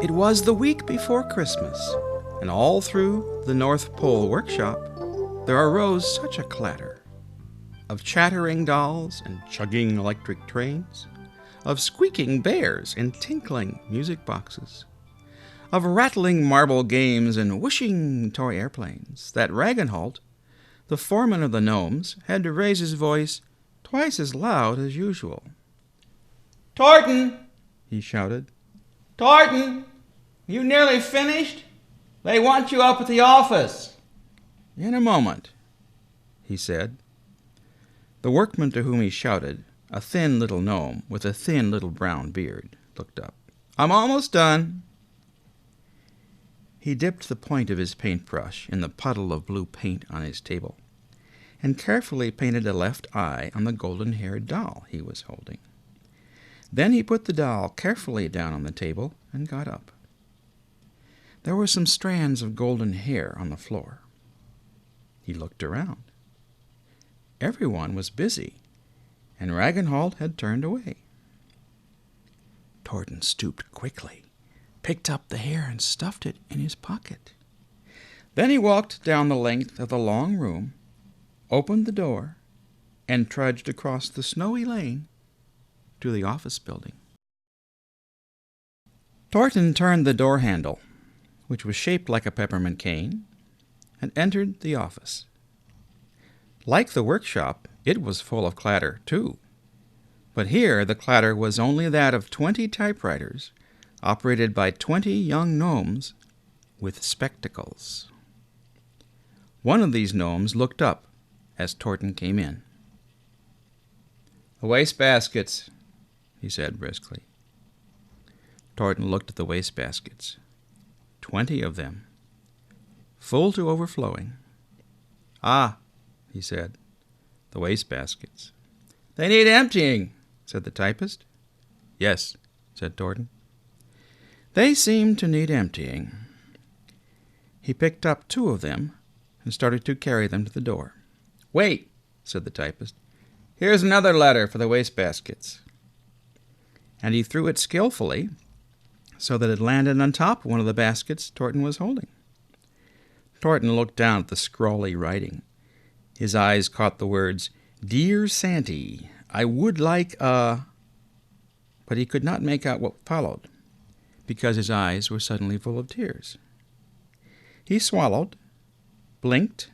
It was the week before Christmas, and all through the North Pole workshop there arose such a clatter of chattering dolls and chugging electric trains, of squeaking bears and tinkling music boxes, of rattling marble games and whooshing toy airplanes, that Ragenholt, the foreman of the gnomes, had to raise his voice twice as loud as usual. "Torten!" he shouted. "Torten! You nearly finished? They want you up at the office." "In a moment," he said. The workman to whom he shouted, a thin little gnome with a thin little brown beard, looked up. "I'm almost done." He dipped the point of his paintbrush in the puddle of blue paint on his table, and carefully painted a left eye on the golden-haired doll he was holding. Then he put the doll carefully down on the table and got up. There were some strands of golden hair on the floor. He looked around. Everyone was busy, and Ragenholt had turned away. Torten stooped quickly, picked up the hair and stuffed it in his pocket. Then he walked down the length of the long room, opened the door, and trudged across the snowy lane to the office building. Torten turned the door handle, which was shaped like a peppermint cane, and entered the office. Like the workshop, it was full of clatter, too. But here the clatter was only that of 20 typewriters, operated by 20 young gnomes with spectacles. One of these gnomes looked up as Torten came in. "The wastebaskets," he said briskly. Torten looked at the wastebaskets. 20 of them, full to overflowing. "Ah," he said, "the wastebaskets." "They need emptying," said the typist. "Yes," said Torten. "They seem to need emptying." He picked up 2 of them and started to carry them to the door. "Wait," said the typist. "Here's another letter for the wastebaskets." And he threw it skillfully so that it landed on top of one of the baskets Torten was holding. Torten looked down at the scrawly writing. His eyes caught the words, "Dear Santy, I would like a—" But he could not make out what followed, because his eyes were suddenly full of tears. He swallowed, blinked,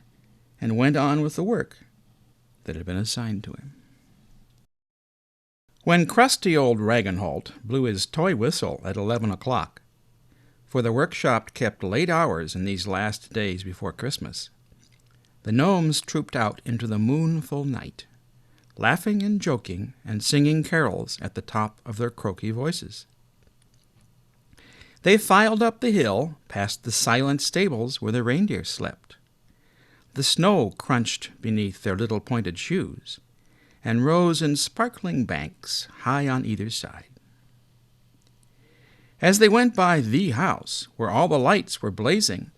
and went on with the work that had been assigned to him. When crusty old Ragenholt blew his toy whistle at 11 o'clock, for the workshop kept late hours in these last days before Christmas, the gnomes trooped out into the moonful night, laughing and joking and singing carols at the top of their croaky voices. They filed up the hill past the silent stables where the reindeer slept. The snow crunched beneath their little pointed shoes, and rose in sparkling banks high on either side. As they went by the house, where all the lights were blazing,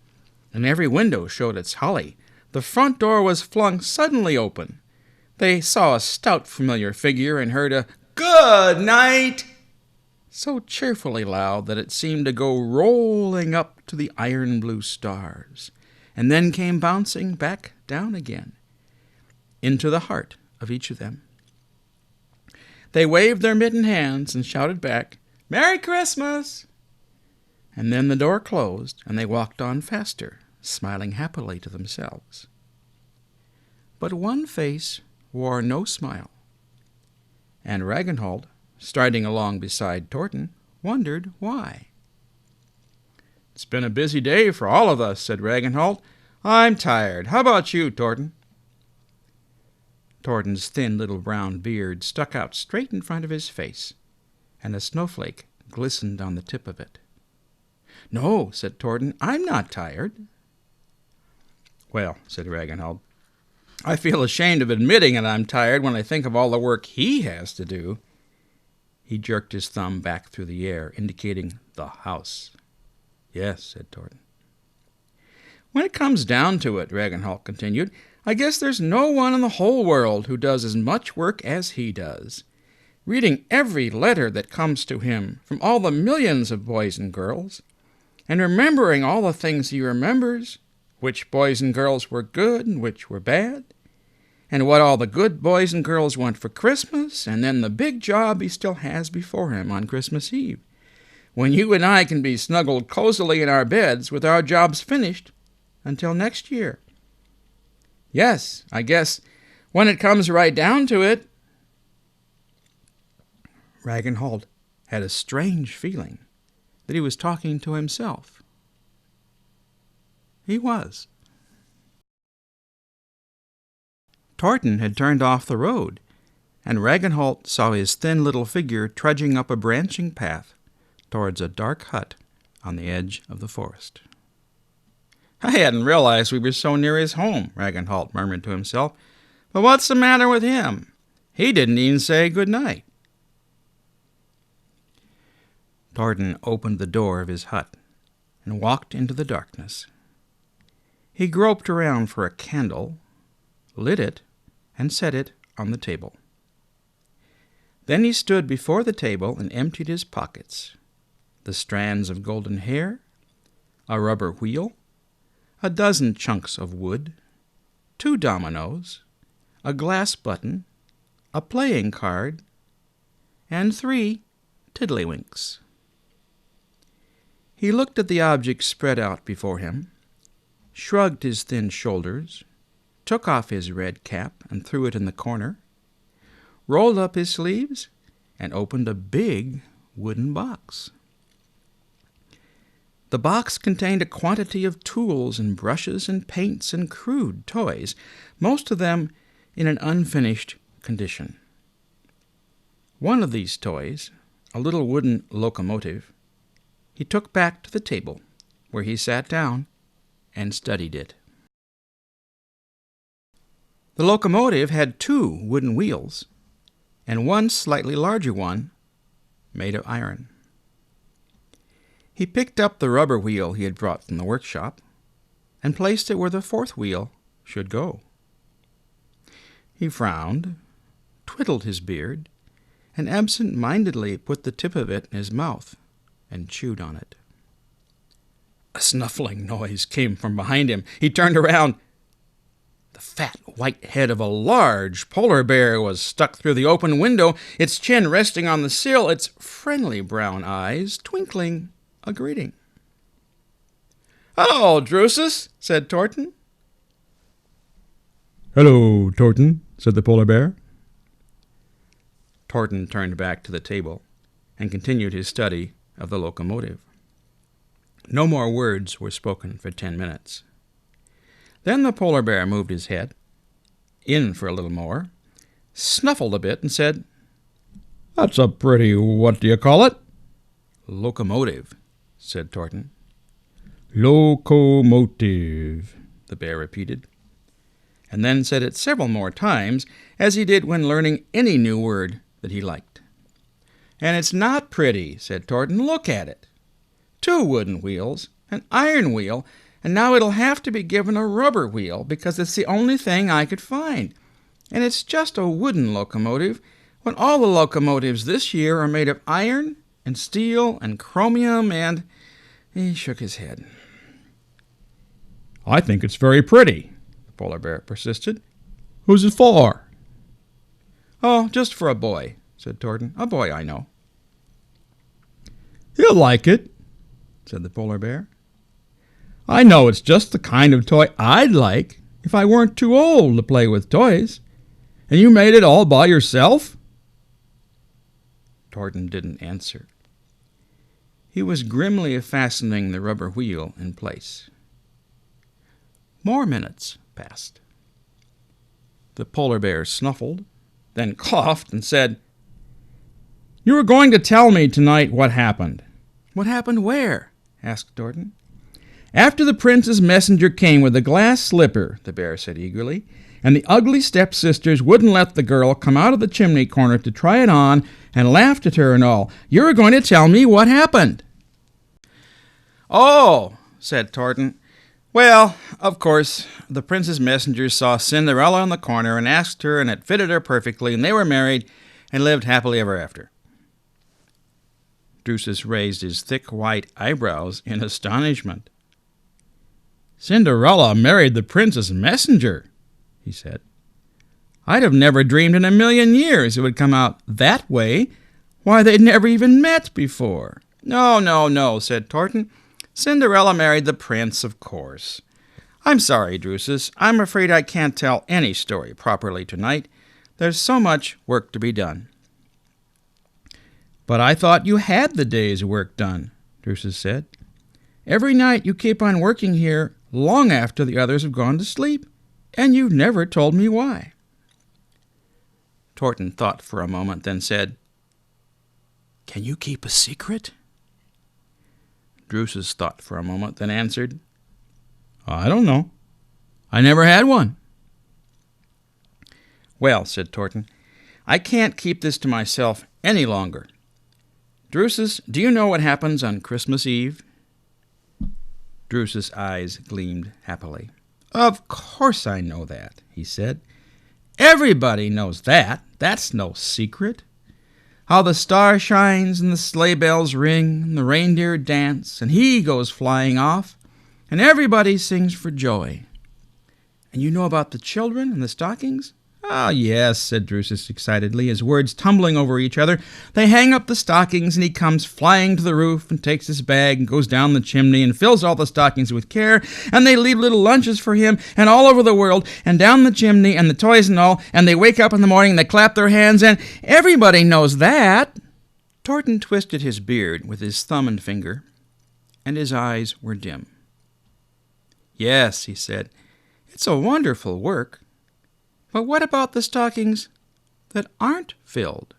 and every window showed its holly, the front door was flung suddenly open. They saw a stout familiar figure and heard a "Good night!" so cheerfully loud that it seemed to go rolling up to the iron-blue stars, and then came bouncing back down again into the heart of each of them. They waved their mittened hands and shouted back, "Merry Christmas!" And then the door closed, and they walked on faster, smiling happily to themselves. But one face wore no smile, and Ragenholt, striding along beside Torten, wondered why. "It's been a busy day for all of us," said Ragenholt. "I'm tired. How about you, Torten?" Torten's thin little brown beard stuck out straight in front of his face, and a snowflake glistened on the tip of it. "No," said Torten, "I'm not tired." "Well," said Ragenholt, "I feel ashamed of admitting that I'm tired when I think of all the work he has to do." He jerked his thumb back through the air, indicating the house. "Yes," said Torten. "When it comes down to it," Ragenholt continued, "I guess there's no one in the whole world who does as much work as he does. reading every letter that comes to him from all the millions of boys and girls, and remembering all the things he remembers, which boys and girls were good and which were bad, and what all the good boys and girls want for Christmas, and then the big job he still has before him on Christmas Eve, when you and I can be snuggled cozily in our beds with our jobs finished until next year. Yes, I guess when it comes right down to it. Ragnhold had a strange feeling that he was talking to himself. He was. Torten had turned off the road, and Ragnhold saw his thin little figure trudging up a branching path towards a dark hut on the edge of the forest. I hadn't realized we were so near his home, Ragnhold murmured to himself. But what's the matter with him? He didn't even say good night. Torten opened the door of his hut and walked into the darkness. He groped around for a candle, lit it, and set it on the table. Then he stood before the table and emptied his pockets, the strands of golden hair, a rubber wheel, a dozen chunks of wood, 2 dominoes, a glass button, a playing card, and 3 tiddlywinks. He looked at the objects spread out before him, shrugged his thin shoulders, took off his red cap and threw it in the corner, rolled up his sleeves, and opened a big wooden box. The box contained a quantity of tools and brushes and paints and crude toys, most of them in an unfinished condition. One of these toys, a little wooden locomotive, he took back to the table, where he sat down and studied it. The locomotive had 2 wooden wheels, and one slightly larger one made of iron. He picked up the rubber wheel he had brought from the workshop and placed it where the 4th wheel should go. He frowned, twiddled his beard, and absent-mindedly put the tip of it in his mouth and chewed on it. A snuffling noise came from behind him. He turned around. The fat white head of a large polar bear was stuck through the open window, its chin resting on the sill, its friendly brown eyes twinkling a greeting. "Hello, Drusus," said Torten. "Hello, Torten," said the polar bear. Torten turned back to the table and continued his study of the locomotive. No more words were spoken for 10 minutes. Then the polar bear moved his head, in for a little more, snuffled a bit, and said, "That's a pretty, what do you call it?" "Locomotive," said Torten. "Locomotive," the bear repeated, and then said it several more times, as he did when learning any new word that he liked. "And it's not pretty," said Torten. "Look at it. 2 wooden wheels, an iron wheel, and now it'll have to be given a rubber wheel because it's the only thing I could find. And it's just a wooden locomotive when all the locomotives this year are made of iron and steel and chromium and—" He shook his head. "I think it's very pretty," the polar bear persisted. "Who's it for?" "Oh, just for a boy," said Torten. "A boy I know." "He'll like it," said the polar bear. "I know it's just the kind of toy I'd like if I weren't too old to play with toys. And you made it all by yourself?" Torten didn't answer. He was grimly fastening the rubber wheel in place. More minutes passed. The polar bear snuffled, then coughed and said, "You were going to tell me tonight what happened." "What happened where?" asked Torten. "After the prince's messenger came with a glass slipper," the bear said eagerly, "and the ugly stepsisters wouldn't let the girl come out of the chimney corner to try it on and laughed at her and all. You were going to tell me what happened." "Oh," said Torten. "Well, of course, the prince's messengers saw Cinderella in the corner and asked her, and it fitted her perfectly, and they were married, and lived happily ever after. Drusus raised his thick white eyebrows in astonishment. "Cinderella married the prince's messenger," he said. "I'd have never dreamed in a million years it would come out that way. Why, they'd never even met before." No, said Torten. "Cinderella married the prince, of course. I'm sorry, Drusus. I'm afraid I can't tell any story properly tonight. There's so much work to be done." "But I thought you had the day's work done," Drusus said. "Every night you keep on working here long after the others have gone to sleep, and you've never told me why." Torten thought for a moment, then said, "Can you keep a secret?" Drusus thought for a moment, then answered, "I don't know. I never had one." "Well," said Torten, "I can't keep this to myself any longer. Drusus, do you know what happens on Christmas Eve?" Drusus' eyes gleamed happily. "Of course I know that," he said. "Everybody knows that. That's no secret. How the star shines and the sleigh bells ring and the reindeer dance and he goes flying off and everybody sings for joy." "And you know about the children and the stockings?" "Ah, yes," said Drusus excitedly, his words tumbling over each other. "They hang up the stockings, and he comes flying to the roof and takes his bag and goes down the chimney and fills all the stockings with care, and they leave little lunches for him, and all over the world, and down the chimney, and the toys and all, and they wake up in the morning and they clap their hands, and everybody knows that." Torten twisted his beard with his thumb and finger, and his eyes were dim. "Yes," he said, "it's a wonderful work. But what about the stockings that aren't filled?"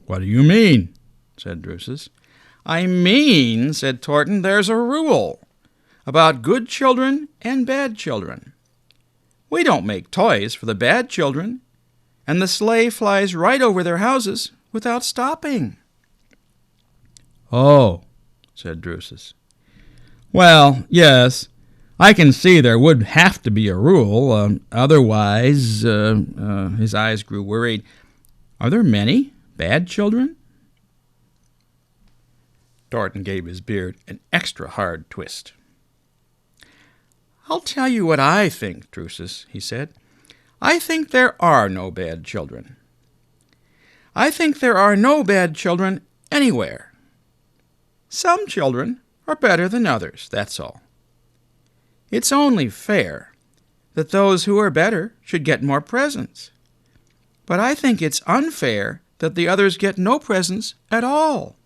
"What do you mean?" said Drusus. "I mean," said Torten, "there's a rule about good children and bad children. We don't make toys for the bad children, and the sleigh flies right over their houses without stopping." "Oh," said Drusus. "Well, yes. I can see there would have to be a rule. Otherwise," his eyes grew worried, "are there many bad children?" Torten gave his beard an extra hard twist. "I'll tell you what I think, Drusus," he said. "I think there are no bad children. I think there are no bad children anywhere. Some children are better than others, that's all. It's only fair that those who are better should get more presents. But I think it's unfair that the others get no presents at all."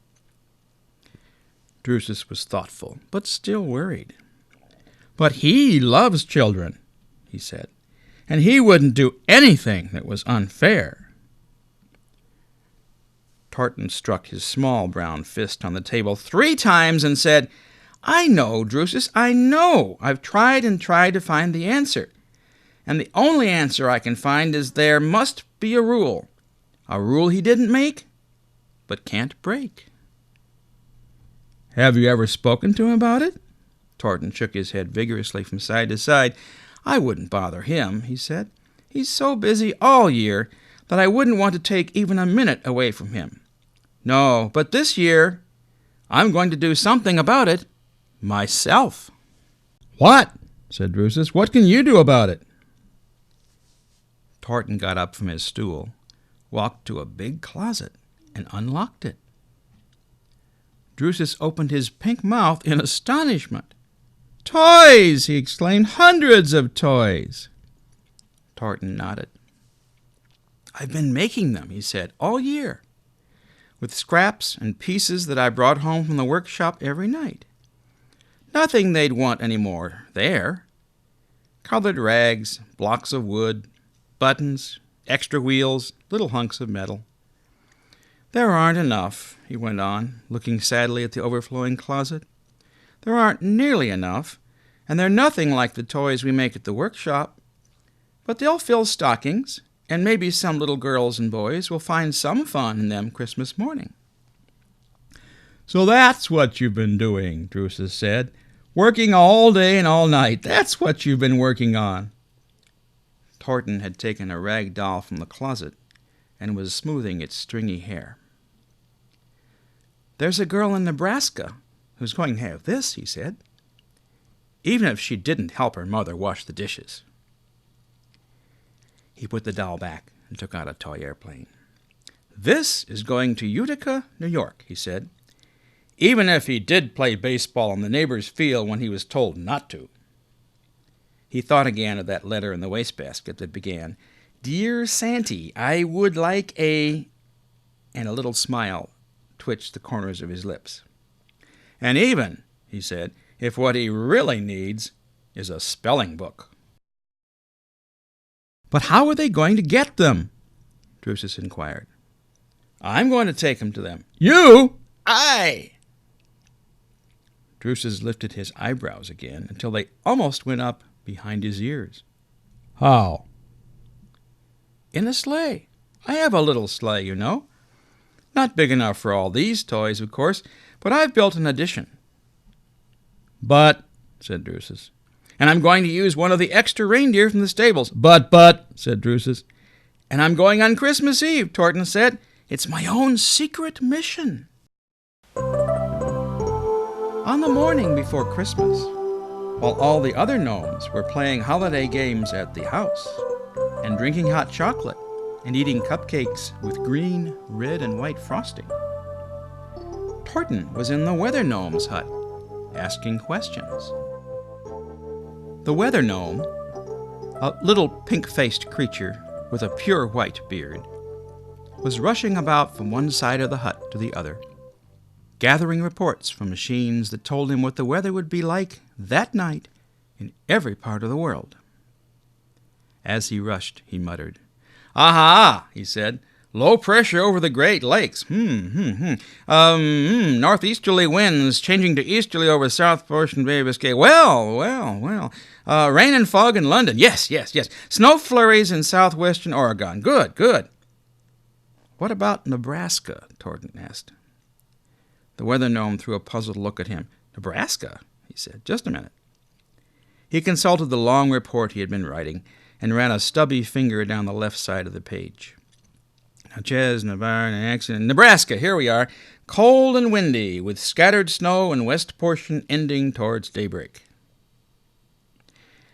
Drusus was thoughtful, but still worried. "But he loves children," he said, "and he wouldn't do anything that was unfair." Torten struck his small brown fist on the table 3 times and said, "I know, Drusus, I know. I've tried and tried to find the answer. And the only answer I can find is there must be a rule he didn't make, but can't break." "Have you ever spoken to him about it?" Torten shook his head vigorously from side to side. "I wouldn't bother him," he said. "He's so busy all year that I wouldn't want to take even a minute away from him. No, but this year I'm going to do something about it myself." "What?" said Drusus. "What can you do about it?" Torten got up from his stool, walked to a big closet, and unlocked it. Drusus opened his pink mouth in astonishment. "Toys!" he exclaimed. "Hundreds of toys!" Torten nodded. "I've been making them," he said, "all year, with scraps and pieces that I brought home from the workshop every night. Nothing they'd want any more there. Colored rags, blocks of wood, buttons, extra wheels, little hunks of metal. There aren't enough," he went on, looking sadly at the overflowing closet. "There aren't nearly enough, and they're nothing like the toys we make at the workshop. But they'll fill stockings, and maybe some little girls and boys will find some fun in them Christmas morning." "So that's what you've been doing," Drusus said. "Working all day and all night. That's what you've been working on." Torten had taken a rag doll from the closet and was smoothing its stringy hair. "There's a girl in Nebraska who's going to have this," he said, "even if she didn't help her mother wash the dishes." He put the doll back and took out a toy airplane. "This is going to Utica, New York," he said, "even if he did play baseball on the neighbor's field when he was told not to." He thought again of that letter in the wastebasket that began, "Dear Santy, I would like a..." and a little smile twitched the corners of his lips. "And even," he said, "if what he really needs is a spelling book." "But how are they going to get them?" Drusus inquired. "I'm going to take him to them." "You?" "I!" Drusus lifted his eyebrows again until they almost went up behind his ears. "How?" "In a sleigh. I have a little sleigh, you know. Not big enough for all these toys, of course, but I've built an addition." "But," said Drusus, "and I'm going to use one of the extra reindeer from the stables." But," said Drusus. "And I'm going on Christmas Eve," Torten said. "It's my own secret mission." On the morning before Christmas, while all the other gnomes were playing holiday games at the house, and drinking hot chocolate, and eating cupcakes with green, red, and white frosting, Torten was in the weather gnome's hut, asking questions. The weather gnome, a little pink-faced creature with a pure white beard, was rushing about from one side of the hut to the other, gathering reports from machines that told him what the weather would be like that night in every part of the world. As he rushed, he muttered, "Aha!" he said. "Low pressure over the Great Lakes. Northeasterly winds changing to easterly over south portion Bay of Biscay. Well. Rain and fog in London. Yes. Snow flurries in southwestern Oregon. Good. What about Nebraska?" Torten asked. The weather gnome threw a puzzled look at him. "Nebraska?" he said. "Just a minute." He consulted the long report he had been writing and ran a stubby finger down the left side of the page. Natchez, Navarre, accident. "Nebraska, here we are. Cold and windy, with scattered snow and west portion ending towards daybreak."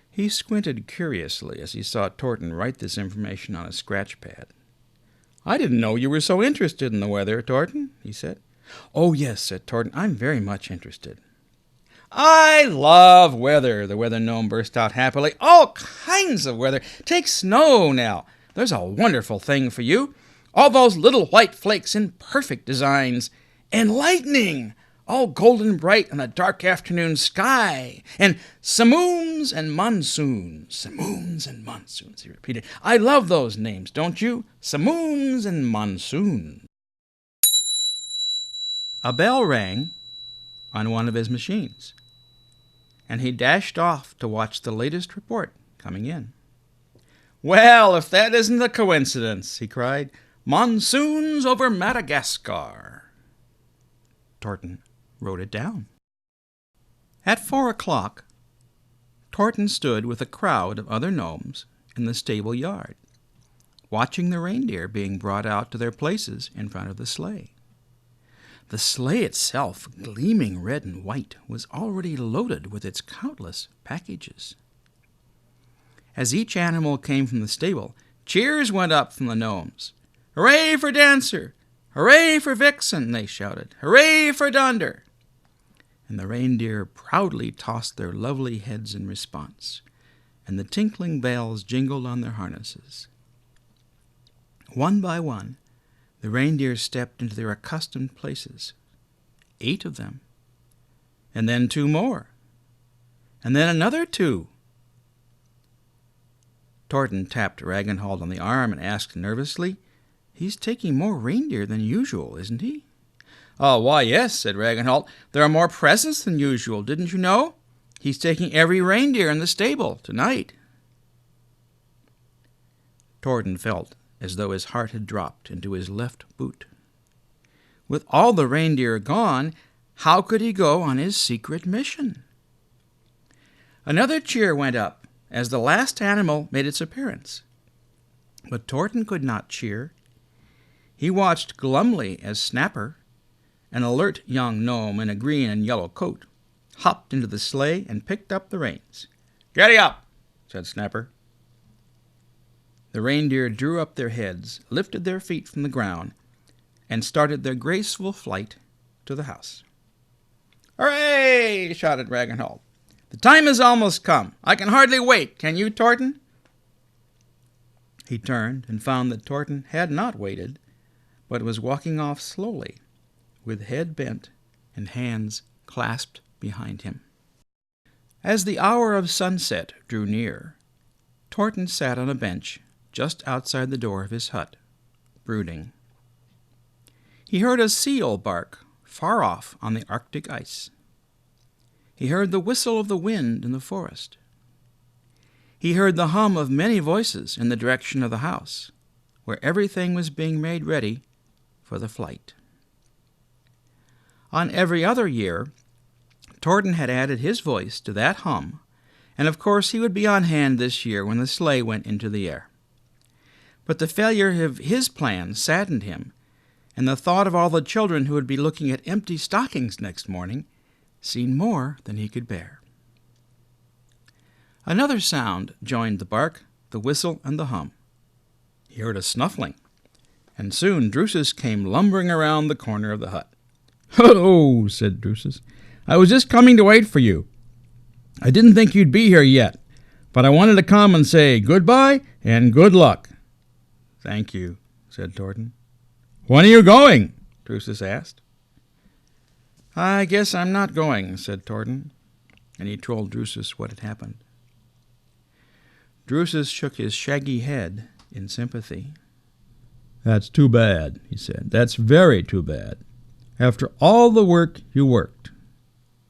He squinted curiously as he saw Torten write this information on a scratch pad. "I didn't know you were so interested in the weather, Torten," he said. "Oh, yes," said Torten. "I'm very much interested." "I love weather," the weather gnome burst out happily. "All kinds of weather. Take snow now. There's a wonderful thing for you. All those little white flakes in perfect designs. And lightning, all golden bright in a dark afternoon sky. And simoons and monsoons. Simoons and monsoons," he repeated. "I love those names, don't you? Simoons and monsoons." A bell rang on one of his machines, and he dashed off to watch the latest report coming in. "Well, if that isn't a coincidence," he cried. "Monsoons over Madagascar." Torten wrote it down. At 4:00, Torten stood with a crowd of other gnomes in the stable yard, watching the reindeer being brought out to their places in front of the sleigh. The sleigh itself, gleaming red and white, was already loaded with its countless packages. As each animal came from the stable, cheers went up from the gnomes. "Hooray for Dancer! Hooray for Vixen!" they shouted. "Hooray for Donder!" And the reindeer proudly tossed their lovely heads in response, and the tinkling bells jingled on their harnesses. One by one, the reindeer stepped into their accustomed places, 8 of them, and then 2 more, and then another 2. Torten tapped Ragnhold on the arm and asked nervously, "He's taking more reindeer than usual, isn't he?" "Oh, why, yes," said Ragnhold. "There are more presents than usual, didn't you know? He's taking every reindeer in the stable tonight." Torten felt as though his heart had dropped into his left boot. With all the reindeer gone, how could he go on his secret mission? Another cheer went up as the last animal made its appearance. But Torten could not cheer. He watched glumly as Snapper, an alert young gnome in a green and yellow coat, hopped into the sleigh and picked up the reins. "Giddy up," said Snapper. The reindeer drew up their heads, lifted their feet from the ground, and started their graceful flight to the house. "Hooray!" shouted Ragnhald. "The time has almost come. I can hardly wait. Can you, Torten?" He turned and found that Torten had not waited, but was walking off slowly, with head bent and hands clasped behind him. As the hour of sunset drew near, Torten sat on a bench just outside the door of his hut, brooding. He heard a seal bark far off on the Arctic ice. He heard the whistle of the wind in the forest. He heard the hum of many voices in the direction of the house, where everything was being made ready for the flight. On every other year, Torten had added his voice to that hum, and of course he would be on hand this year when the sleigh went into the air. But the failure of his plan saddened him, and the thought of all the children who would be looking at empty stockings next morning seemed more than he could bear. Another sound joined the bark, the whistle, and the hum. He heard a snuffling, and soon Drusus came lumbering around the corner of the hut. "Hello," said Drusus. "I was just coming to wait for you. I didn't think you'd be here yet, but I wanted to come and say goodbye and good luck." "Thank you," said Torten. "When are you going?" Drusus asked. "I guess I'm not going," said Torten, and he told Drusus what had happened. Drusus shook his shaggy head in sympathy. "That's too bad," he said. "That's very too bad. After all the work you worked."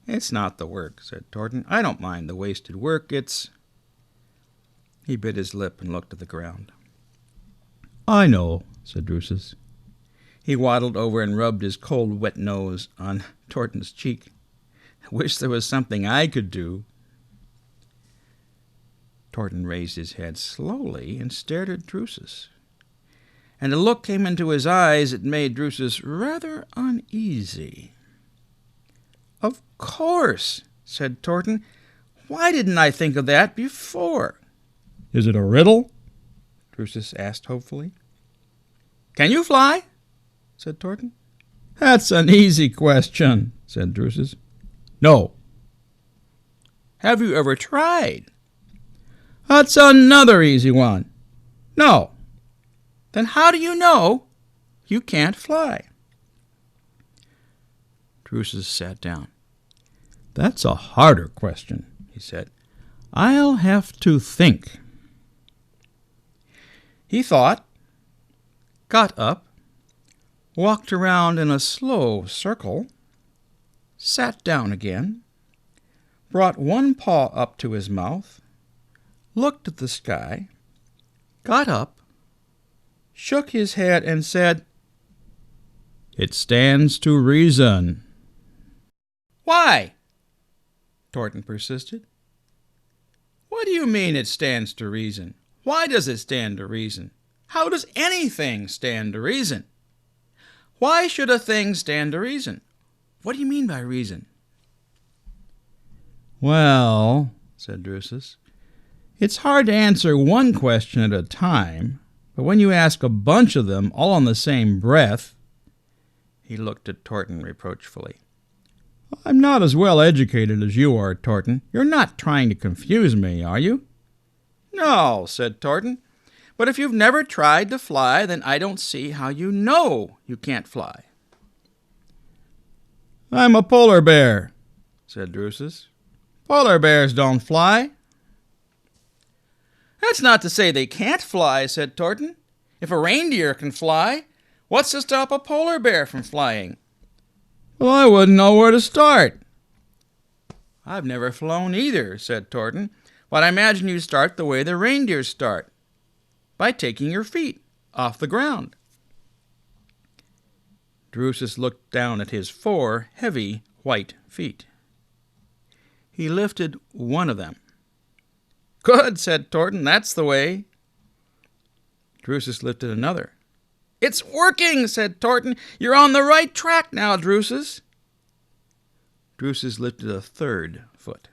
"It's not the work," said Torten. "I don't mind the wasted work. It's—" He bit his lip and looked at the ground. "I know," said Drusus. He waddled over and rubbed his cold, wet nose on Torten's cheek. "I wish there was something I could do." Torten raised his head slowly and stared at Drusus, and a look came into his eyes that made Drusus rather uneasy. "Of course," said Torten. "Why didn't I think of that before?" "Is it a riddle?" Drusus asked hopefully. "Can you fly?" said Torten. "That's an easy question," said Drusus. "No." "Have you ever tried?" "That's another easy one." "No." "Then how do you know you can't fly?" Drusus sat down. "That's a harder question," he said. "I'll have to think." He thought, got up, walked around in a slow circle, sat down again, brought one paw up to his mouth, looked at the sky, got up, shook his head, and said, "It stands to reason." "Why?" Torten persisted. "What do you mean it stands to reason? Why does it stand to reason? How does anything stand to reason? Why should a thing stand to reason? What do you mean by reason?" "Well," said Drusus, "it's hard to answer one question at a time, but when you ask a bunch of them all in the same breath—" He looked at Torten reproachfully. "I'm not as well educated as you are, Torten. You're not trying to confuse me, are you?" "No," said Torten. "But if you've never tried to fly, then I don't see how you know you can't fly." "I'm a polar bear," said Drusus. "Polar bears don't fly." "That's not to say they can't fly," said Torten. "If a reindeer can fly, what's to stop a polar bear from flying?" "Well, I wouldn't know where to start." "I've never flown either," said Torten, "but I imagine you start the way the reindeers start, by taking your feet off the ground." Drusus looked down at his 4 heavy white feet. He lifted one of them. "Good," said Torten, "that's the way." Drusus lifted another. "It's working," said Torten. "You're on the right track now, Drusus." Drusus lifted a third foot.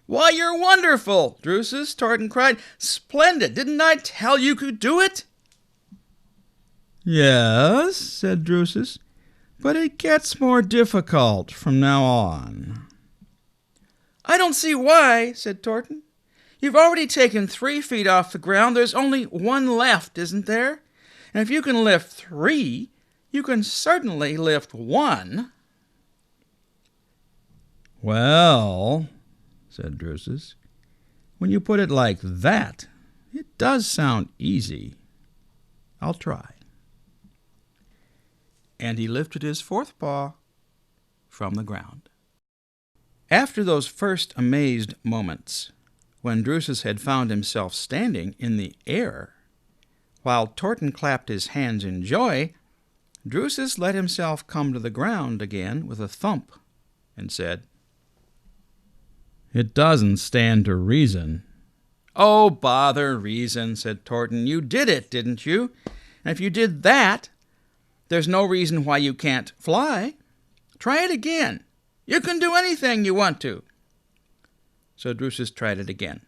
"Why, you're wonderful, Drusus," Torten cried. "Splendid! Didn't I tell you could do it?" "Yes," said Drusus, "but it gets more difficult from now on." "I don't see why," said Torten. "You've already taken 3 feet off the ground. There's only 1 left, isn't there? And if you can lift 3, you can certainly lift 1. "Well," said Drusus, "when you put it like that, it does sound easy. I'll try." And he lifted his 4th paw from the ground. After those first amazed moments, when Drusus had found himself standing in the air, while Torten clapped his hands in joy, Drusus let himself come to the ground again with a thump and said, "It doesn't stand to reason." "Oh, bother reason," said Torten. "You did it, didn't you? And if you did that, there's no reason why you can't fly. Try it again. You can do anything you want to." So Drusus tried it again.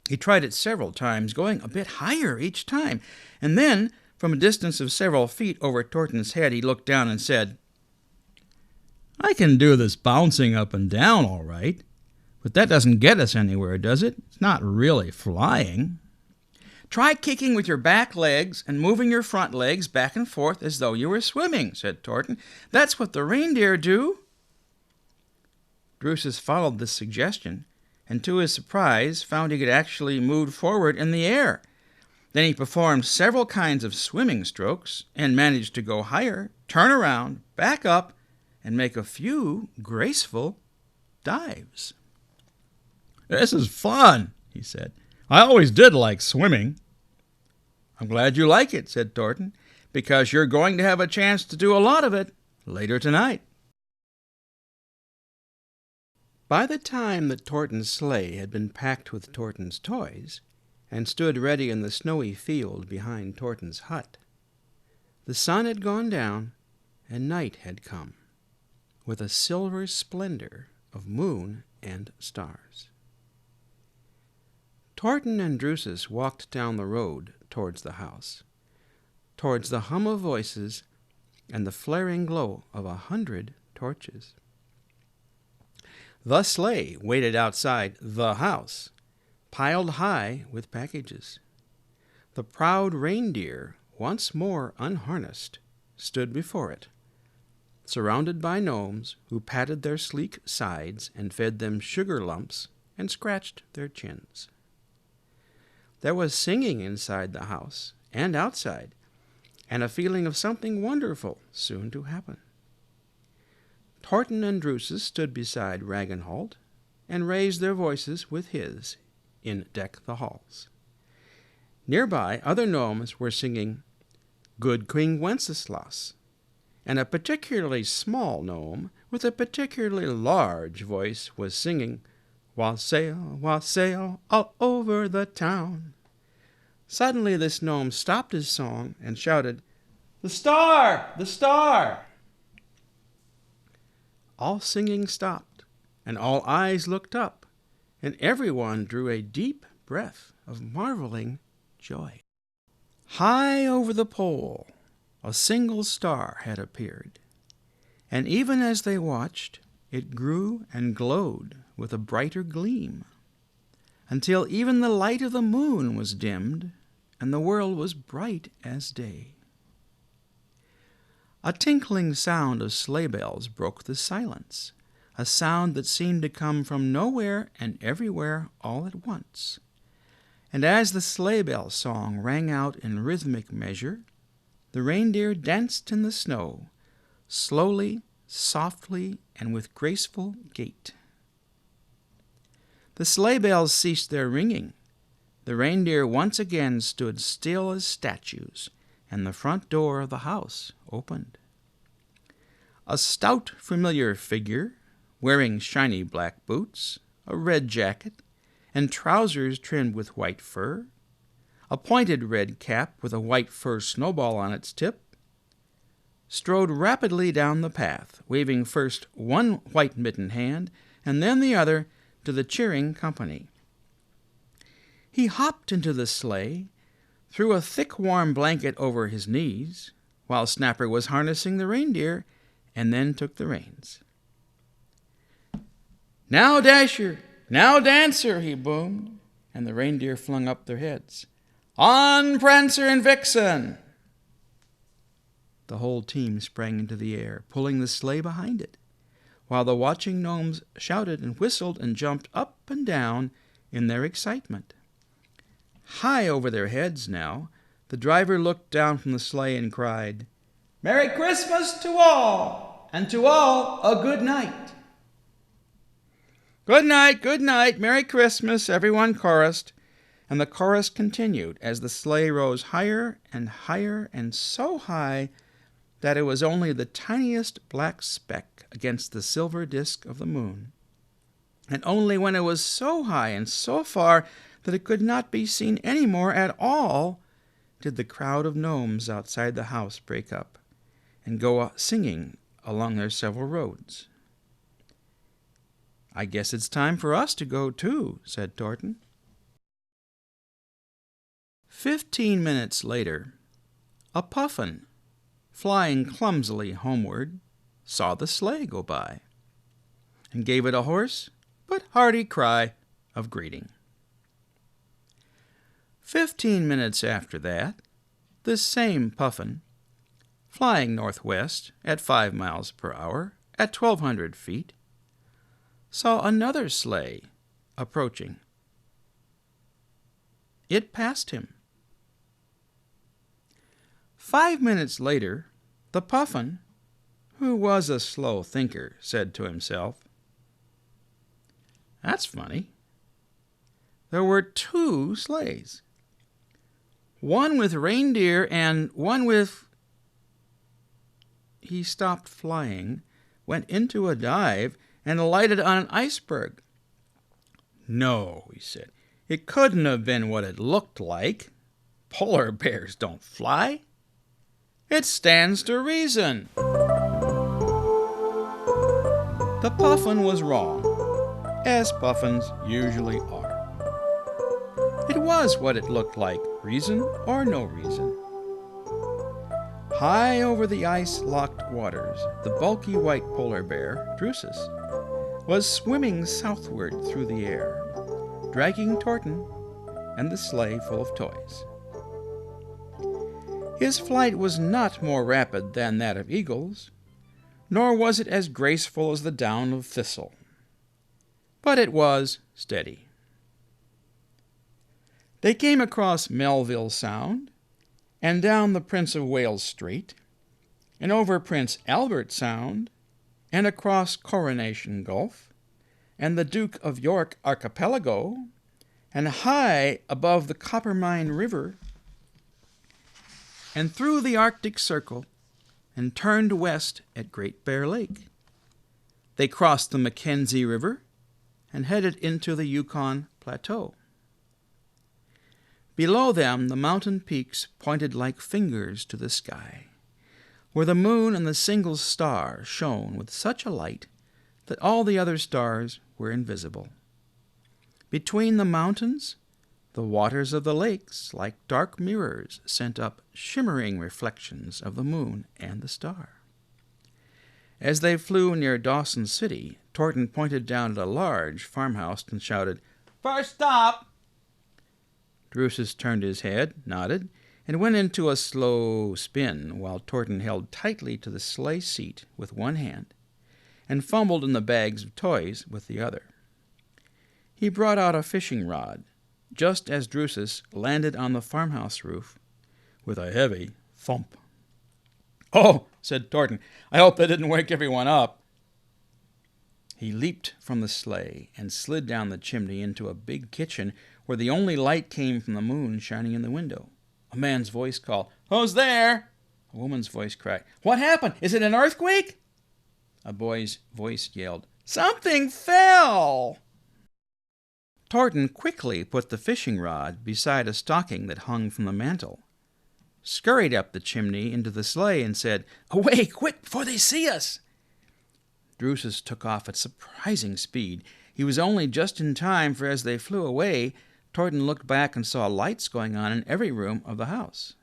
He tried it several times, going a bit higher each time, and then, from a distance of several feet over Torten's head, he looked down and said, "I can do this bouncing up and down all right, but that doesn't get us anywhere, does it? It's not really flying." "Try kicking with your back legs and moving your front legs back and forth as though you were swimming," said Torten. "That's what the reindeer do." Drusus followed this suggestion, and to his surprise found he could actually move forward in the air. Then he performed several kinds of swimming strokes and managed to go higher, turn around, back up, and make a few graceful dives. "This is fun," he said. "I always did like swimming." "I'm glad you like it," said Torten, "because you're going to have a chance to do a lot of it later tonight." By the time that Torten's sleigh had been packed with Torten's toys and stood ready in the snowy field behind Torten's hut, the sun had gone down and night had come, with a silver splendor of moon and stars. Torten and Drusus walked down the road towards the house, towards the hum of voices and the flaring glow of 100 torches. The sleigh waited outside the house, piled high with packages. The proud reindeer, once more unharnessed, stood before it, surrounded by gnomes who patted their sleek sides and fed them sugar lumps and scratched their chins. There was singing inside the house and outside, and a feeling of something wonderful soon to happen. Torten and Drusus stood beside Ragnholt and raised their voices with his in Deck the Halls. Nearby, other gnomes were singing Good King Wenceslas, and a particularly small gnome with a particularly large voice was singing Wassail, wassail all over the town. Suddenly this gnome stopped his song and shouted, "The star! The star!" All singing stopped, and all eyes looked up, and everyone drew a deep breath of marveling joy. High over the pole, a single star had appeared, and even as they watched, it grew and glowed with a brighter gleam, until even the light of the moon was dimmed, and the world was bright as day. A tinkling sound of sleigh bells broke the silence, a sound that seemed to come from nowhere and everywhere all at once. And as the sleigh bell song rang out in rhythmic measure, the reindeer danced in the snow, slowly, softly, and with graceful gait. The sleigh bells ceased their ringing. The reindeer once again stood still as statues, and the front door of the house opened. A stout, familiar figure, wearing shiny black boots, a red jacket, and trousers trimmed with white fur, a pointed red cap with a white fur snowball on its tip, strode rapidly down the path, waving first one white-mittened hand and then the other to the cheering company. He hopped into the sleigh, threw a thick warm blanket over his knees, while Snapper was harnessing the reindeer, and then took the reins. "Now, Dasher! Now, Dancer!" he boomed, and the reindeer flung up their heads. "On, Prancer and Vixen!" The whole team sprang into the air, pulling the sleigh behind it, while the watching gnomes shouted and whistled and jumped up and down in their excitement. High over their heads now, the driver looked down from the sleigh and cried, "Merry Christmas to all, and to all a good night." "Good night, Merry Christmas," everyone chorused, and the chorus continued as the sleigh rose higher and so high that it was only the tiniest black speck against the silver disk of the moon. And only when it was so high and so far that it could not be seen any more at all did the crowd of gnomes outside the house break up and go singing along their several roads. "I guess it's time for us to go too," said Torten. 15 minutes later, a puffin, flying clumsily homeward, saw the sleigh go by, and gave it a hoarse but hearty cry of greeting. 15 minutes after that, this same puffin, flying northwest at 5 miles per hour at 1,200 feet, saw another sleigh approaching. It passed him. 5 minutes later, the puffin, who was a slow thinker, said to himself, "That's funny. There were 2 sleighs, one with reindeer and one with—" He stopped flying, went into a dive, and alighted on an iceberg. "No," he said, "it couldn't have been what it looked like. Polar bears don't fly. It stands to reason." The puffin was wrong, as puffins usually are. It was what it looked like, reason or no reason. High over the ice-locked waters, the bulky white polar bear, Drusus, was swimming southward through the air, dragging Torten and the sleigh full of toys. His flight was not more rapid than that of eagles, nor was it as graceful as the down of thistle, but it was steady. They came across Melville Sound, and down the Prince of Wales Strait, and over Prince Albert Sound, and across Coronation Gulf, and the Duke of York Archipelago, and high above the Coppermine River, and through the Arctic Circle, and turned west at Great Bear Lake. They crossed the Mackenzie River and headed into the Yukon Plateau. Below them, the mountain peaks pointed like fingers to the sky, where the moon and the single star shone with such a light that all the other stars were invisible. Between the mountains, the waters of the lakes, like dark mirrors, sent up shimmering reflections of the moon and the star. As they flew near Dawson City, Torten pointed down at a large farmhouse and shouted, "First stop!" Drusus turned his head, nodded, and went into a slow spin, while Torten held tightly to the sleigh seat with one hand and fumbled in the bags of toys with the other. He brought out a fishing rod, just as Drusus landed on the farmhouse roof with a heavy thump. "Oh," said Torten, "I hope that didn't wake everyone up." He leaped from the sleigh and slid down the chimney into a big kitchen where the only light came from the moon shining in the window. A man's voice called, "Who's there?" A woman's voice cried, "What happened? Is it an earthquake?" A boy's voice yelled, "Something fell!" Torten quickly put the fishing rod beside a stocking that hung from the mantel, scurried up the chimney into the sleigh, and said, "Away, quick, before they see us!" Drusus took off at surprising speed. He was only just in time, for as they flew away, Torten looked back and saw lights going on in every room of the house.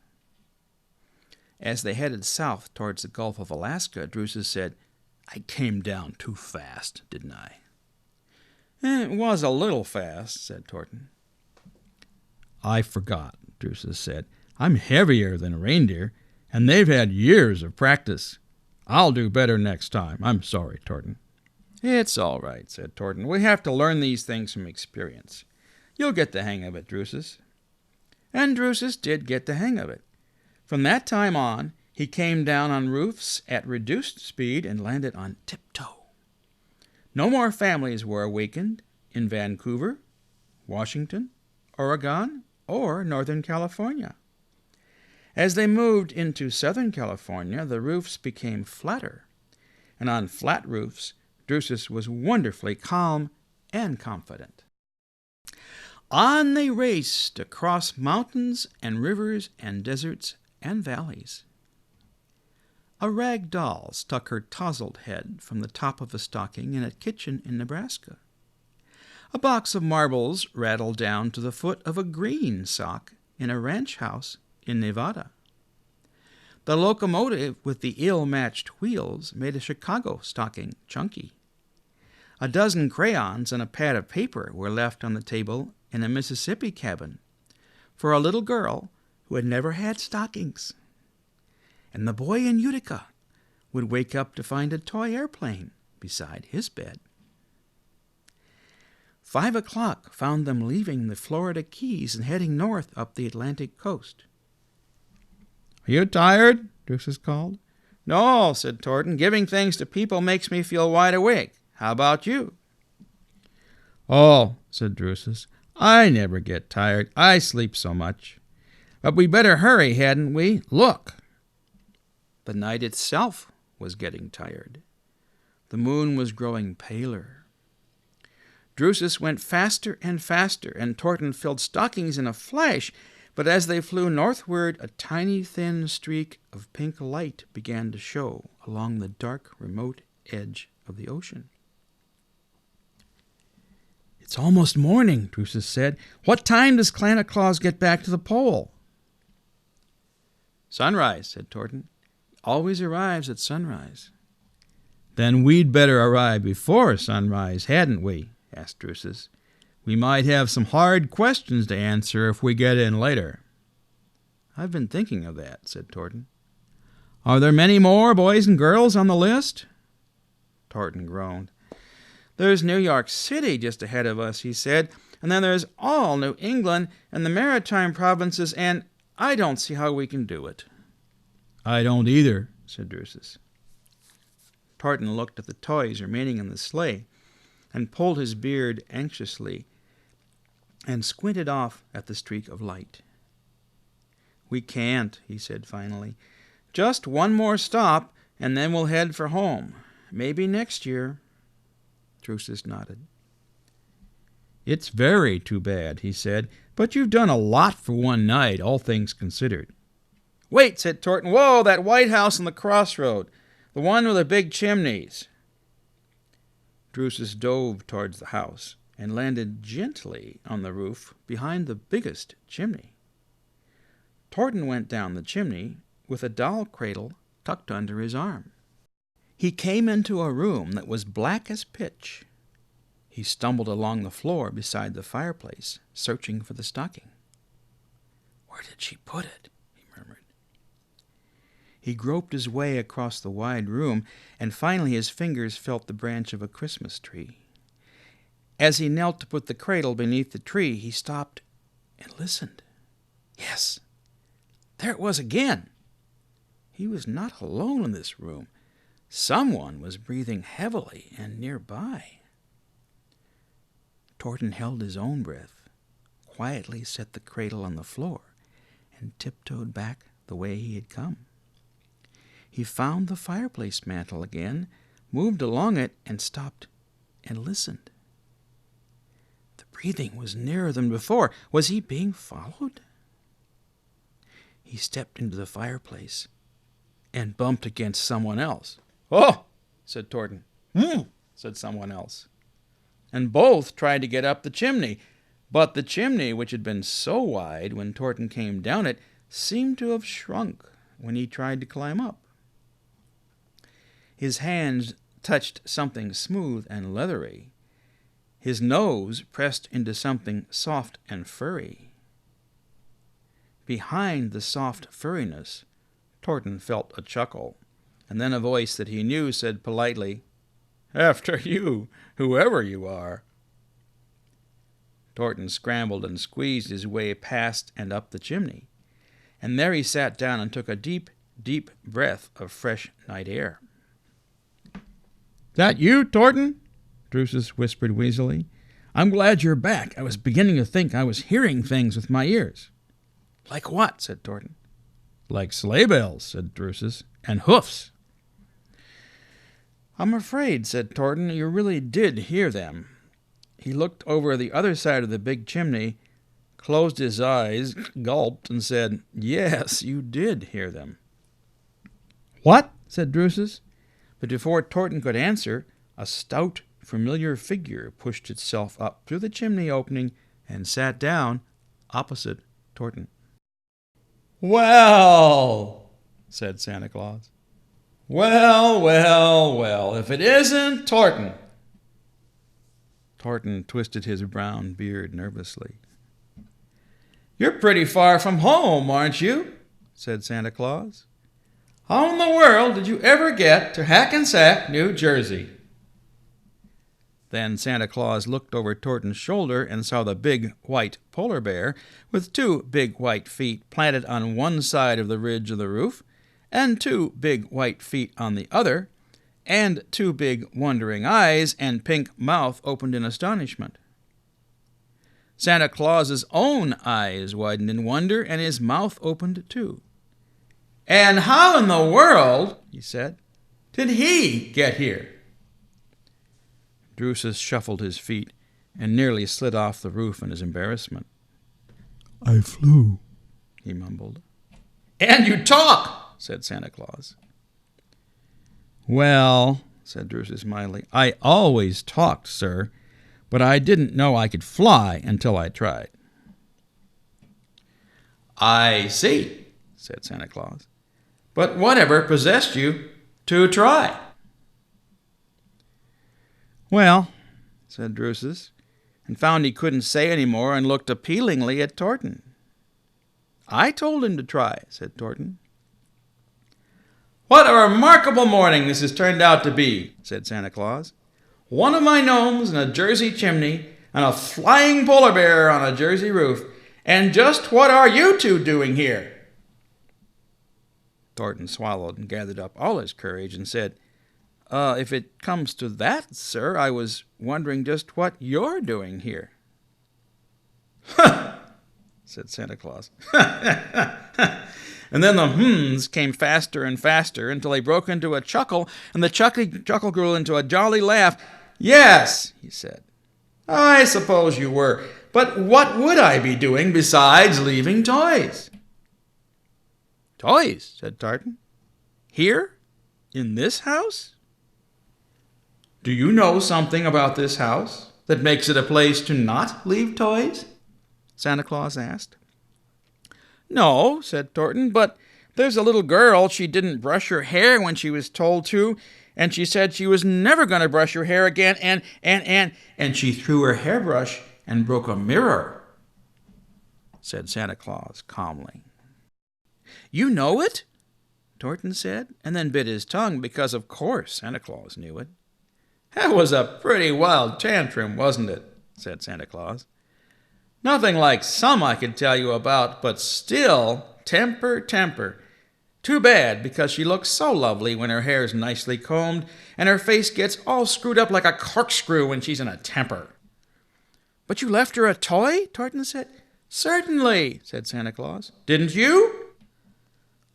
As they headed south towards the Gulf of Alaska, Drusus said, "I came down too fast, didn't I?" "It was a little fast," said Torten. "I forgot," Drusus said. "I'm heavier than a reindeer, and they've had years of practice. I'll do better next time. I'm sorry, Torten." "It's all right," said Torten. "We have to learn these things from experience. You'll get the hang of it, Drusus." And Drusus did get the hang of it. From that time on, he came down on roofs at reduced speed and landed on tiptoe. No more families were awakened in Vancouver, Washington, Oregon, or Northern California. As they moved into Southern California, the roofs became flatter, and on flat roofs, Drusus was wonderfully calm and confident. On they raced across mountains and rivers and deserts and valleys. A rag doll stuck her tousled head from the top of a stocking in a kitchen in Nebraska. A box of marbles rattled down to the foot of a green sock in a ranch house in Nevada. The locomotive with the ill-matched wheels made a Chicago stocking chunky. A dozen crayons and a pad of paper were left on the table in a Mississippi cabin for a little girl who had never had stockings. And the boy in Utica would wake up to find a toy airplane beside his bed. 5 o'clock found them leaving the Florida Keys and heading north up the Atlantic coast. "Are you tired?" Drusus called. "No," said Torten. "Giving things to people makes me feel wide awake. How about you?" "Oh," said Drusus, "I never get tired. I sleep so much. But we better hurry, hadn't we? Look." The night itself was getting tired. The moon was growing paler. Drusus went faster and faster, and Torten filled stockings in a flash, but as they flew northward, a tiny thin streak of pink light began to show along the dark, remote edge of the ocean. "It's almost morning," Drusus said. "What time does Santa Claus get back to the pole?" "Sunrise," said Torten. "Always arrives at sunrise." "Then we'd better arrive before sunrise, hadn't we?" asked Drusus. "We might have some hard questions to answer if we get in later." "I've been thinking of that," said Torten. "Are there many more boys and girls on the list?" Torten groaned. "There's New York City just ahead of us," he said, "and then there's all New England and the Maritime Provinces, and I don't see how we can do it." "I don't either," said Drusus. Torten looked at the toys remaining in the sleigh and pulled his beard anxiously and squinted off at the streak of light. "We can't," he said finally. "Just one more stop, and then we'll head for home. Maybe next year." Drusus nodded. "It's very too bad," he said, "but you've done a lot for one night, all things considered." "Wait," said Torten. "Whoa, that white house on the crossroad. The one with the big chimneys." Drusus dove towards the house and landed gently on the roof behind the biggest chimney. Torten went down the chimney with a doll cradle tucked under his arm. He came into a room that was black as pitch. He stumbled along the floor beside the fireplace, searching for the stocking. "Where did she put it?" he murmured. He groped his way across the wide room, and finally his fingers felt the branch of a Christmas tree. As he knelt to put the cradle beneath the tree, he stopped and listened. Yes, there it was again. He was not alone in this room. Someone was breathing heavily and nearby. Torten held his own breath, quietly set the cradle on the floor, and tiptoed back the way he had come. He found the fireplace mantel again, moved along it, and stopped and listened. The breathing was nearer than before. Was he being followed? He stepped into the fireplace and bumped against someone else. "Oh," said Torten. Said someone else. And both tried to get up the chimney, but the chimney, which had been so wide when Torten came down it, seemed to have shrunk when he tried to climb up. His hands touched something smooth and leathery. His nose pressed into something soft and furry. Behind the soft furriness, Torten felt a chuckle, and then a voice that he knew said politely, "After you, whoever you are." Torten scrambled and squeezed his way past and up the chimney, and there he sat down and took a deep, deep breath of fresh night air. "That you, Torten?" Drusus whispered wheezily. "I'm glad you're back. I was beginning to think I was hearing things with my ears." "Like what?" said Torten. "Like sleigh bells," said Drusus, "and hoofs." "I'm afraid," said Torten, "you really did hear them." He looked over the other side of the big chimney, closed his eyes, gulped, and said, "Yes, you did hear them." "What?" said Drusus. But before Torten could answer, a stout, familiar figure pushed itself up through the chimney opening and sat down opposite Torten. "Well," said Santa Claus. "Well, well, well, if it isn't Torten." Torten twisted his brown beard nervously. "You're pretty far from home, aren't you?" said Santa Claus. "How in the world did you ever get to Hackensack, New Jersey?" Then Santa Claus looked over Torten's shoulder and saw the big white polar bear with 2 big white feet planted on one side of the ridge of the roof, and 2 big white feet on the other, and 2 big wondering eyes and pink mouth opened in astonishment. Santa Claus's own eyes widened in wonder, and his mouth opened too. "And how in the world," he said, "did he get here?" Drusus shuffled his feet and nearly slid off the roof in his embarrassment. "I flew," he mumbled. "And you talk," said Santa Claus. "Well," said Drusus mildly, "I always talked, sir, but I didn't know I could fly until I tried." "I see," said Santa Claus. "But whatever possessed you to try?" "Well," said Drusus, and found he couldn't say any more and looked appealingly at Torten. "I told him to try," said Torten. "What a remarkable morning this has turned out to be," said Santa Claus. "One of my gnomes in a Jersey chimney, and a flying polar bear on a Jersey roof. And just what are you 2 doing here?" Torten swallowed and gathered up all his courage and said, If it comes to that, sir, I was wondering just what you're doing here." "Huh," said Santa Claus. And then the hmms came faster and faster until he broke into a chuckle, and the chuckle grew into a jolly laugh. "Yes," he said, "I suppose you were. But what would I be doing besides leaving toys?" "Toys?" said Torten. "Here? In this house?" "Do you know something about this house that makes it a place to not leave toys?" Santa Claus asked. "No," said Torten, "but there's a little girl. She didn't brush her hair when she was told to, and she said she was never going to brush her hair again, and she threw her hairbrush and broke a mirror," said Santa Claus calmly. "You know it?" Torten said, and then bit his tongue because, of course, Santa Claus knew it. "That was a pretty wild tantrum, wasn't it?" said Santa Claus. "Nothing like some I could tell you about, but still, temper. Too bad, because she looks so lovely when her hair's nicely combed, and her face gets all screwed up like a corkscrew when she's in a temper." "But you left her a toy?" Torten said. "Certainly," said Santa Claus. "Didn't you?"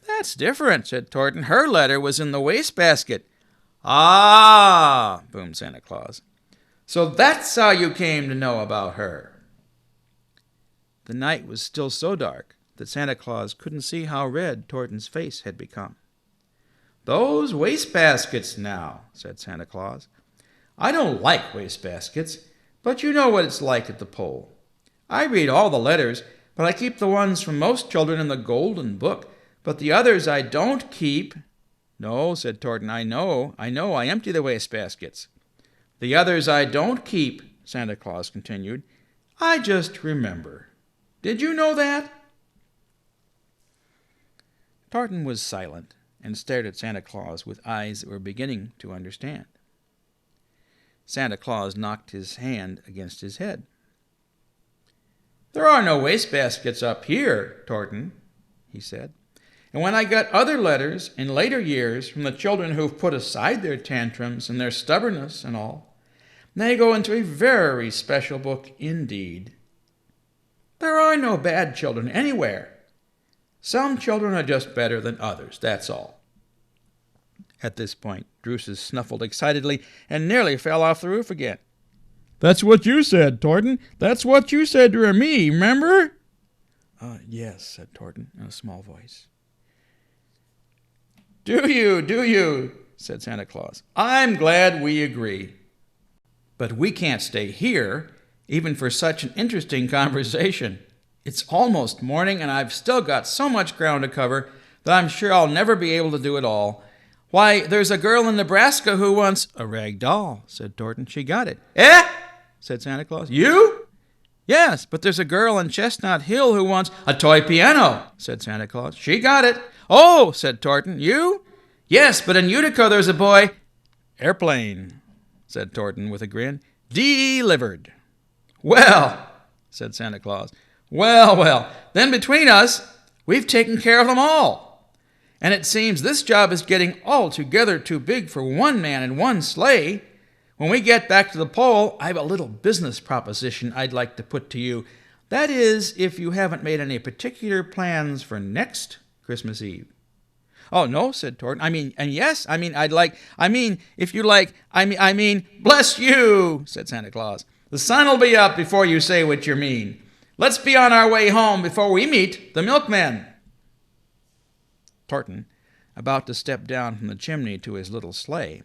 "That's different," said Torten. "Her letter was in the wastebasket." "Ah," boomed Santa Claus. "So that's how you came to know about her." The night was still so dark that Santa Claus couldn't see how red Torten's face had become. "Those wastebaskets now," said Santa Claus. "I don't like wastebaskets, but you know what it's like at the pole. I read all the letters, but I keep the ones from most children in the golden book, but the others I don't keep." "No," said Torten, I know, I empty the wastebaskets." "The others I don't keep," Santa Claus continued, "I just remember. Did you know that?" Torten was silent and stared at Santa Claus with eyes that were beginning to understand. Santa Claus knocked his hand against his head. "There are no wastebaskets up here, Torten," he said. "And when I got other letters in later years from the children who've put aside their tantrums and their stubbornness and all, they go into a very special book indeed. There are no bad children anywhere. Some children are just better than others, that's all." At this point, Drusus snuffled excitedly and nearly fell off the roof again. "That's what you said, Torten. That's what you said to me, remember?" Yes," said Torten in a small voice. Do you, said Santa Claus. "I'm glad we agree. But we can't stay here, even for such an interesting conversation. It's almost morning, and I've still got so much ground to cover that I'm sure I'll never be able to do it all. Why, there's a girl in Nebraska who wants—" "A rag doll," said Torten. "She got it." "Eh?" said Santa Claus. "You?" "Yes, but there's a girl in Chestnut Hill who wants—" "A toy piano," said Santa Claus. "She got it." "Oh," said Torten. "You?" "Yes, but in Utica there's a boy—" "Airplane," said Torten with a grin. "Delivered." "Well," said Santa Claus. Well, then between us, we've taken care of them all. And it seems this job is getting altogether too big for one man and one sleigh. When we get back to the pole, I have a little business proposition I'd like to put to you. That is, if you haven't made any particular plans for next Christmas Eve." "Oh, no," said Torten. If you like, bless you," said Santa Claus. "The sun'll be up before you say what you mean. Let's be on our way home before we meet the milkmen." Torten, about to step down from the chimney to his little sleigh,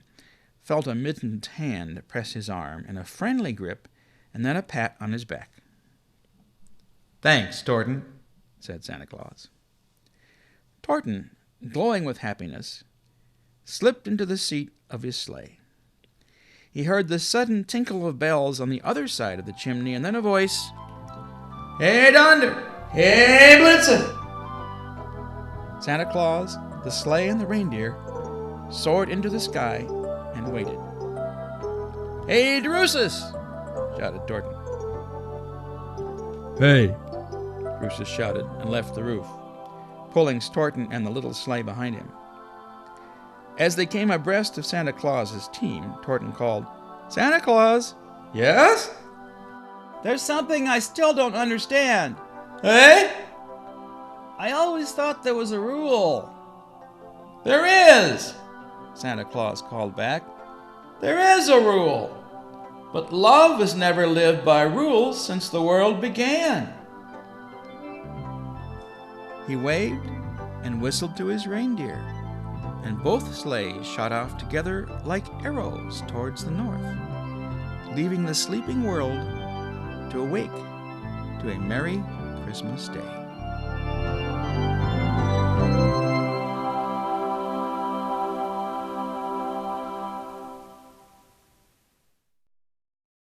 felt a mittened hand press his arm in a friendly grip and then a pat on his back. "Thanks, Torten," said Santa Claus. Torten, glowing with happiness, slipped into the seat of his sleigh. He heard the sudden tinkle of bells on the other side of the chimney and then a voice— "Hey, Donder! Hey, Blitzen!" Santa Claus, the sleigh, and the reindeer soared into the sky and waited. "Hey, Drusus!" shouted Torten. Hey, Drusus shouted and left the roof, pulling Torten and the little sleigh behind him. As they came abreast of Santa Claus's team, Torten called, "Santa Claus!" "Yes?" "There's something I still don't understand." "Eh?" "I always thought there was a rule." "There is," Santa Claus called back. "There is a rule. But love has never lived by rules since the world began." He waved and whistled to his reindeer, and both sleighs shot off together like arrows towards the north, leaving the sleeping world to awake to a merry Christmas day.